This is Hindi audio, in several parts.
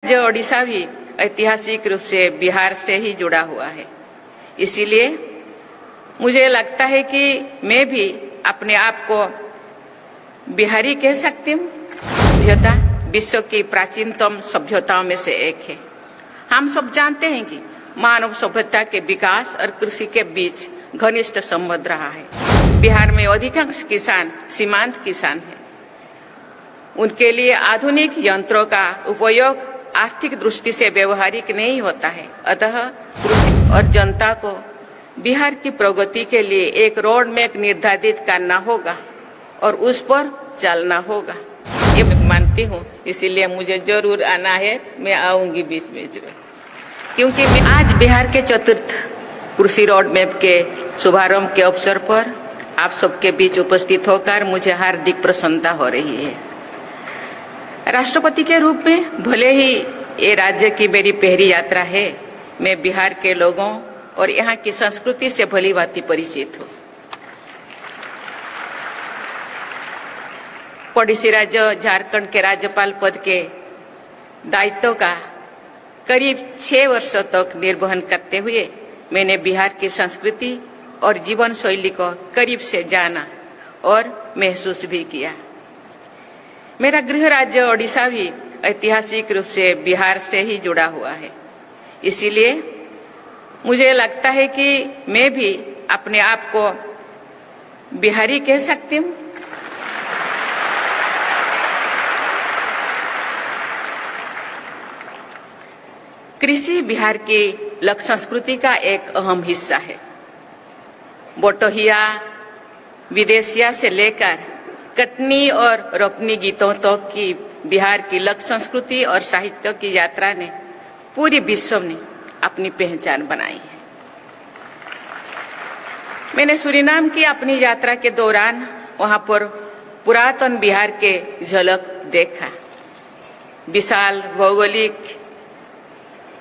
जो ओडिशा भी ऐतिहासिक रूप से बिहार से ही जुड़ा हुआ है, इसीलिए मुझे लगता है कि मैं भी अपने आप को बिहारी कह सकती हूँ। सभ्यता विश्व की प्राचीनतम सभ्यताओं में से एक है। हम सब जानते हैं कि मानव सभ्यता के विकास और कृषि के बीच घनिष्ठ संबंध रहा है। बिहार में अधिकांश किसान सीमांत किसान हैं। उनके लिए आधुनिक यंत्रों का उपयोग आर्थिक दृष्टि से व्यवहारिक नहीं होता है। अतः कृषि और जनता को बिहार की प्रगति के लिए एक रोड मैप निर्धारित करना होगा और उस पर चलना होगा, ये मानती हूँ। इसीलिए मुझे जरूर आना है, मैं आऊंगी बीच बीच में, क्योंकि मैं आज बिहार के चतुर्थ कृषि रोड मैप के शुभारंभ के अवसर पर आप सबके बीच उपस्थित होकर मुझे हार्दिक प्रसन्नता हो रही है। राष्ट्रपति के रूप में भले ही ये राज्य की मेरी पहली यात्रा है, मैं बिहार के लोगों और यहाँ की संस्कृति से भली भांति परिचित हूँ। पड़ोसी राज्य झारखंड के राज्यपाल पद के दायित्व का करीब 6 वर्षों तक निर्वहन करते हुए मैंने बिहार की संस्कृति और जीवन शैली को करीब से जाना और महसूस भी किया। मेरा गृह राज्य ओडिशा भी ऐतिहासिक रूप से बिहार से ही जुड़ा हुआ है, इसीलिए मुझे लगता है कि मैं भी अपने आप को बिहारी कह सकती हूँ। कृषि बिहार की लोक संस्कृति का एक अहम हिस्सा है। बोटोहिया, विदेशिया से लेकर कटनी और रोपनी गीतों तक की बिहार की लोक संस्कृति और साहित्य की यात्रा ने पूरी विश्व में अपनी पहचान बनाई है। मैंने सूरीनाम की अपनी यात्रा के दौरान वहां पर पुरातन बिहार के झलक देखा। विशाल भौगोलिक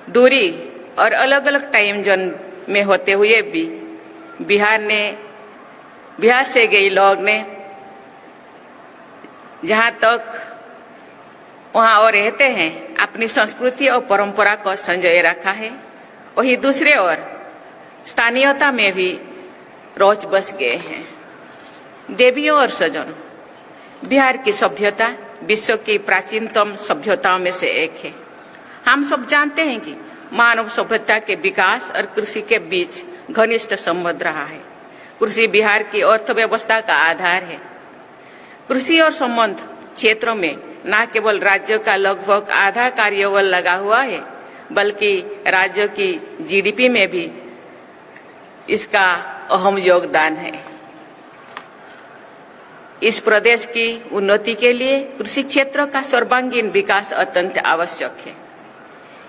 दूरी और अलग अलग टाइम जोन में होते हुए भी बिहार से गए लोग ने जहाँ तक वहाँ और रहते हैं अपनी संस्कृति और परंपरा को संजोए रखा है, वही दूसरे ओर स्थानीयता में भी रोज बस गए हैं। देवियों और सजनों, बिहार की सभ्यता विश्व की प्राचीनतम सभ्यताओं में से एक है। हम सब जानते हैं कि मानव सभ्यता के विकास और कृषि के बीच घनिष्ठ संबंध रहा है। कृषि बिहार की अर्थव्यवस्था का आधार है। कृषि और संबंध क्षेत्रों में न केवल राज्य का लगभग आधा कार्यबल लगा हुआ है, बल्कि राज्य की जीडीपी में भी इसका अहम योगदान है। इस प्रदेश की उन्नति के लिए कृषि क्षेत्र का सर्वांगीण विकास अत्यंत आवश्यक है।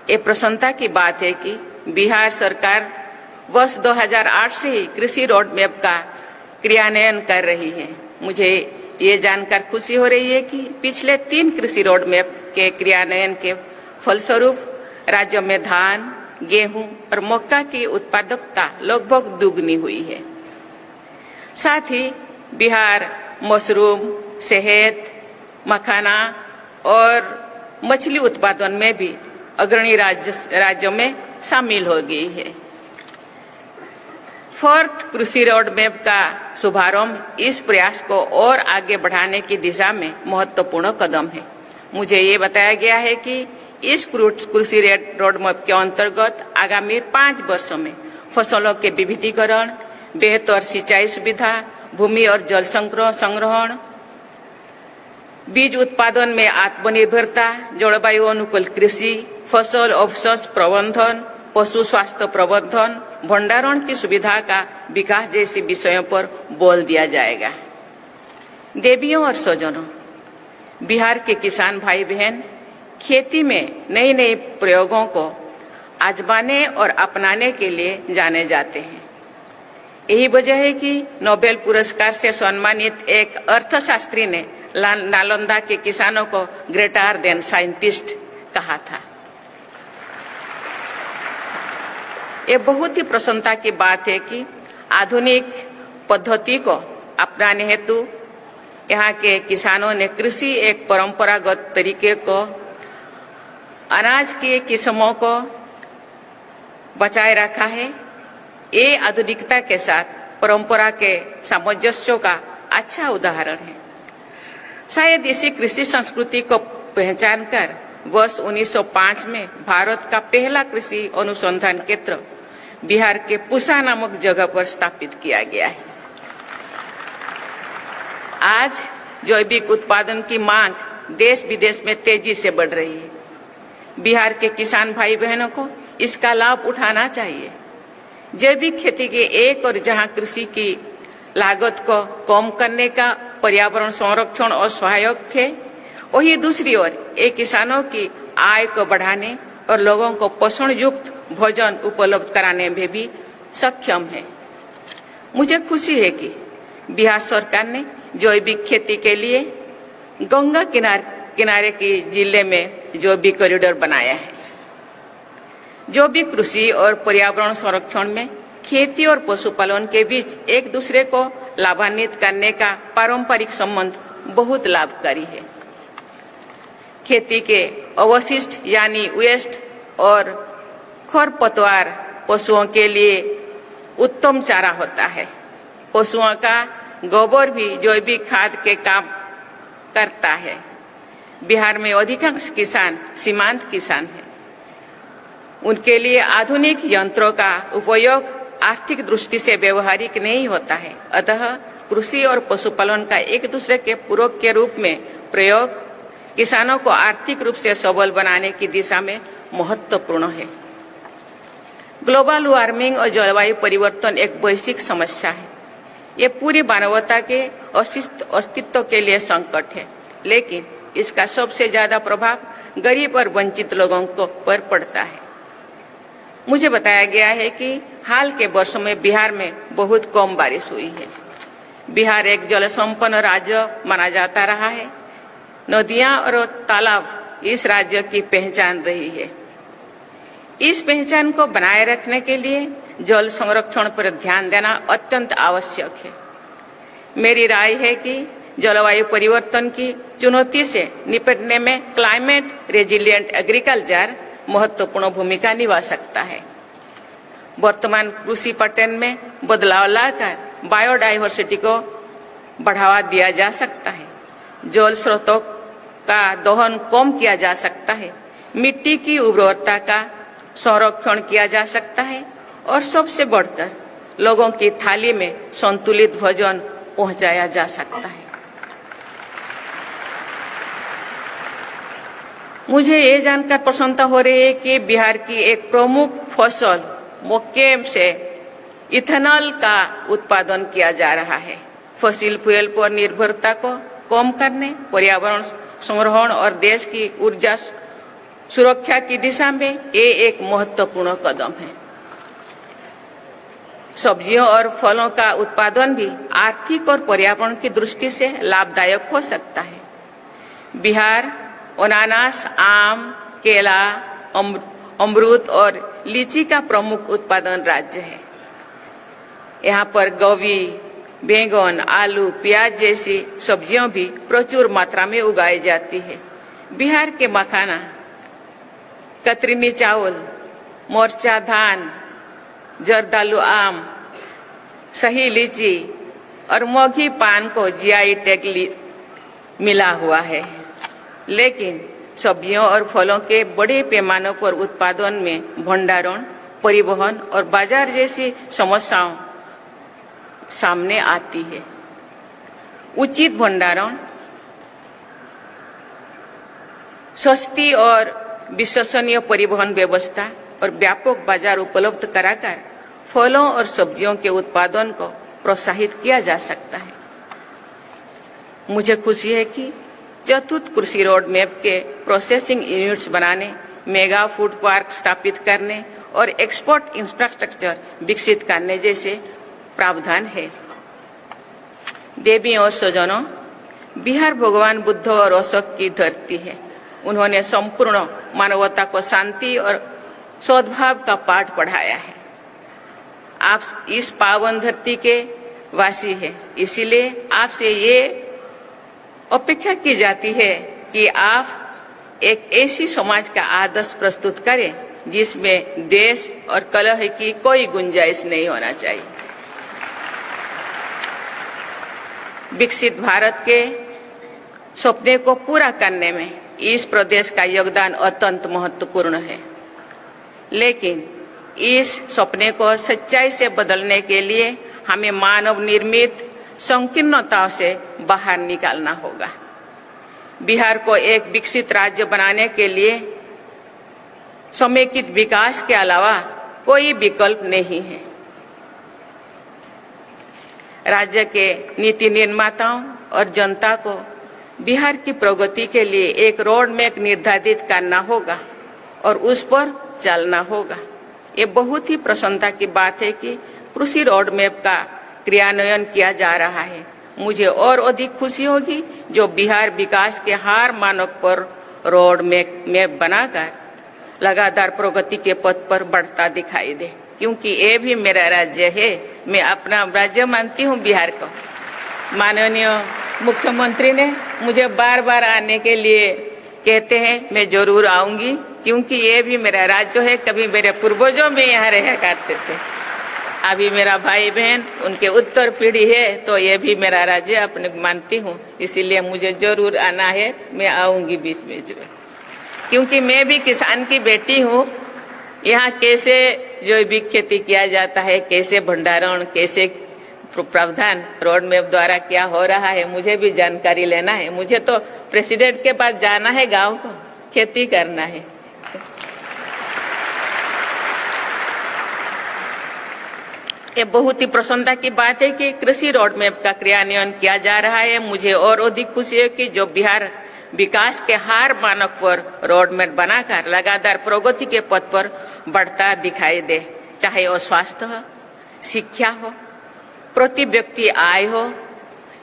ये प्रसन्नता की बात है कि बिहार सरकार वर्ष 2008 से ही कृषि रोड मैप का क्रियान्वयन कर रही है। मुझे ये जानकर खुशी हो रही है कि पिछले 3 कृषि रोड मैप के क्रियान्वयन के फलस्वरूप राज्य में धान, गेहूं और मक्का की उत्पादकता लगभग दुगनी हुई है। साथ ही बिहार मशरूम, शहद, मखाना और मछली उत्पादन में भी अग्रणी राज्यों में शामिल हो गई है। 4th कृषि रोड मैप का शुभारंभ इस प्रयास को और आगे बढ़ाने की दिशा में महत्वपूर्ण कदम है। मुझे ये बताया गया है कि इस कृषि रोड मैप के अंतर्गत आगामी 5 वर्षों में फसलों के विविधीकरण, बेहतर सिंचाई सुविधा, भूमि और जल संग्रहण, बीज उत्पादन में आत्मनिर्भरता, जलवायु अनुकूल कृषि, फसल अवशेष प्रबंधन, पशु स्वास्थ्य प्रबंधन, भंडारण की सुविधा का विकास जैसे विषयों पर बल दिया जाएगा। देवियों और सजनों, बिहार के किसान भाई बहन खेती में नए नए प्रयोगों को आजमाने और अपनाने के लिए जाने जाते हैं। यही वजह है कि नोबेल पुरस्कार से सम्मानित एक अर्थशास्त्री ने नालंदा के किसानों को ग्रेटर देन साइंटिस्ट कहा था। ये बहुत ही प्रसन्नता की बात है कि आधुनिक पद्धति को अपनाने हेतु यहाँ के किसानों ने कृषि एक परंपरागत तरीके को अनाज की किस्मों को बचाए रखा है। ये आधुनिकता के साथ परंपरा के सामंजस्य का अच्छा उदाहरण है। शायद इसी कृषि संस्कृति को पहचान कर वर्ष 1905 में भारत का पहला कृषि अनुसंधान केंद्र बिहार के पूसा नामक जगह पर स्थापित किया गया है। आज जैविक उत्पादन की मांग देश विदेश में तेजी से बढ़ रही है। बिहार के किसान भाई बहनों को इसका लाभ उठाना चाहिए। जैविक खेती के एक और जहां कृषि की लागत को कम करने का पर्यावरण संरक्षण और सहायक है, वही दूसरी ओर एक किसानों की आय को बढ़ाने और लोगों को पोषण युक्त भोजन उपलब्ध कराने में भी सक्षम है। मुझे खुशी है कि बिहार सरकार ने जैविक खेती के लिए गंगा किनारे के जिले में जैविक कॉरिडोर बनाया है। जैविक कृषि और पर्यावरण संरक्षण में खेती और पशुपालन के बीच एक दूसरे को लाभान्वित करने का पारंपरिक संबंध बहुत लाभकारी है। खेती के अवशिष्ट यानी वेस्ट और खरपतवार पशुओं के लिए उत्तम चारा होता है। पशुओं का गोबर भी जैविक खाद के काम करता है। बिहार में अधिकांश किसान सीमांत किसान हैं। उनके लिए आधुनिक यंत्रों का उपयोग आर्थिक दृष्टि से व्यवहारिक नहीं होता है। अतः कृषि और पशुपालन का एक दूसरे के पूरक के रूप में प्रयोग किसानों को आर्थिक रूप से सबल बनाने की दिशा में महत्वपूर्ण है। ग्लोबल वार्मिंग और जलवायु परिवर्तन एक वैश्विक समस्या है। ये पूरी मानवता के अस्तित्व के लिए संकट है, लेकिन इसका सबसे ज्यादा प्रभाव गरीब और वंचित लोगों को पर पड़ता है। मुझे बताया गया है कि हाल के वर्षों में बिहार में बहुत कम बारिश हुई है। बिहार एक जल संपन्न राज्य माना जाता रहा है। नदियां और तालाब इस राज्य की पहचान रही है। इस पहचान को बनाए रखने के लिए जल संरक्षण पर ध्यान देना अत्यंत आवश्यक है। मेरी राय है कि जलवायु परिवर्तन की चुनौती से निपटने में क्लाइमेट रेजिलिएंट एग्रीकल्चर महत्वपूर्ण भूमिका निभा सकता है। वर्तमान कृषि पैटर्न में बदलाव लाकर बायोडायवर्सिटी को बढ़ावा दिया जा सकता है। जल स्रोतों का दोहन कम किया जा सकता है। मिट्टी की उर्वरता का संरक्षण किया जा सकता है और सबसे बढ़कर लोगों की थाली में संतुलित भोजन पहुंचाया जा सकता है। मुझे ये जानकर प्रसन्नता हो रही है कि बिहार की एक प्रमुख फसल मक्के से इथेनॉल का उत्पादन किया जा रहा है। फसिल फ्यूल पर निर्भरता को कम करने, पर्यावरण संरक्षण और देश की ऊर्जा सुरक्षा की दिशा में ये एक महत्वपूर्ण कदम है। सब्जियों और फलों का उत्पादन भी आर्थिक और पर्यावरण की दृष्टि से लाभदायक हो सकता है। बिहार अनानास, आम, केला, अमरूद और लीची का प्रमुख उत्पादन राज्य है। यहाँ पर गोभी, बैंगन, आलू, प्याज जैसी सब्जियां भी प्रचुर मात्रा में उगाई जाती है। बिहार के मखाना, कतरनी चावल, मोर्चा धान, जर्दालू आम, सही लीची और मोगी पान को जीआई टैग मिला हुआ है। लेकिन सब्जियों और फलों के बड़े पैमाने पर उत्पादन में भंडारण, परिवहन और बाजार जैसी समस्याओं सामने आती है। उचित भंडारण, सस्ती और विश्वसनीय परिवहन व्यवस्था और व्यापक बाजार उपलब्ध कराकर फलों और सब्जियों के उत्पादन को प्रोत्साहित किया जा सकता है। मुझे खुशी है कि चतुर्थ कृषि रोड मैप के प्रोसेसिंग यूनिट्स बनाने, मेगा फूड पार्क स्थापित करने और एक्सपोर्ट इंफ्रास्ट्रक्चर विकसित करने जैसे प्रावधान है। देवी और स्वजनों, बिहार भगवान बुद्ध और अशोक की धरती है। उन्होंने संपूर्ण मानवता को शांति और सद्भाव का पाठ पढ़ाया है। आप इस पावन धरती के वासी हैं, इसीलिए आपसे ये अपेक्षा की जाती है कि आप एक ऐसी समाज का आदर्श प्रस्तुत करें जिसमें द्वेष और कलह की कोई गुंजाइश नहीं होना चाहिए। विकसित भारत के सपने को पूरा करने में इस प्रदेश का योगदान अत्यंत महत्वपूर्ण है, लेकिन इस सपने को सच्चाई से बदलने के लिए हमें मानव निर्मित संकीर्णताओं से बाहर निकालना होगा। बिहार को एक विकसित राज्य बनाने के लिए समेकित विकास के अलावा कोई विकल्प नहीं है। राज्य के नीति निर्माताओं और जनता को बिहार की प्रगति के लिए एक रोड मैप निर्धारित करना होगा और उस पर चलना होगा। ये बहुत ही प्रसन्नता की बात है कि कृषि रोड मैप का क्रियान्वयन किया जा रहा है। मुझे और अधिक खुशी होगी जो बिहार विकास के हर मानक पर रोड मैप बनाकर लगातार प्रगति के पथ पर बढ़ता दिखाई दे, क्योंकि ये भी मेरा राज्य है। मैं अपना राज्य मानती हूँ बिहार को। माननीय मुख्यमंत्री ने मुझे बार बार आने के लिए कहते हैं, मैं जरूर आऊंगी, क्योंकि ये भी मेरा राज्य है। कभी मेरे पूर्वजों में यहाँ रहा करते थे, अभी मेरा भाई बहन उनके उत्तर पीढ़ी है, तो ये भी मेरा राज्य अपने मानती हूँ। इसीलिए मुझे जरूर आना है, मैं आऊंगी बीच बीच में, क्योंकि मैं भी किसान की बेटी हूँ। यहाँ कैसे जैविक खेती किया जाता है, कैसे भंडारण, कैसे प्रावधान रोड मैप द्वारा क्या हो रहा है, मुझे भी जानकारी लेना है। मुझे तो प्रेसिडेंट के पास जाना है, गांव को खेती करना है। ये बहुत ही प्रसन्नता की बात है कि कृषि रोड मैप का क्रियान्वयन किया जा रहा है। मुझे और अधिक खुशी है कि जो बिहार विकास के हर मानक पर रोड मैप बनाकर लगातार प्रगति के पथ पर बढ़ता दिखाई दे, चाहे वो स्वास्थ्य हो, शिक्षा हो, प्रति व्यक्ति आय हो,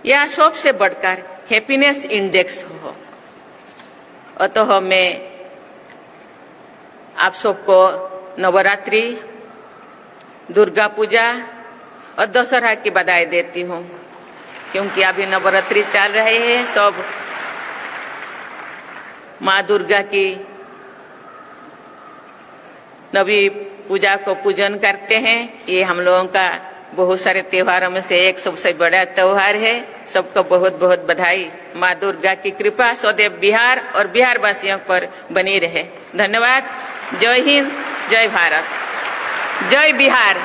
या सबसे बढ़कर हैप्पीनेस इंडेक्स हो। अतः मैं आप सबको नवरात्रि, दुर्गा पूजा और दशहरा की बधाई देती हूँ, क्योंकि अभी नवरात्रि चल रहे हैं। सब माँ दुर्गा की नवी पूजा को पूजन करते हैं। ये हम लोगों का बहुत सारे त्योहारों में से एक सबसे बड़ा त्योहार है। सबको बहुत बहुत बधाई। माँ दुर्गा की कृपा सदैव बिहार और बिहार वासियों पर बनी रहे। धन्यवाद। जय हिंद, जय भारत, जय बिहार।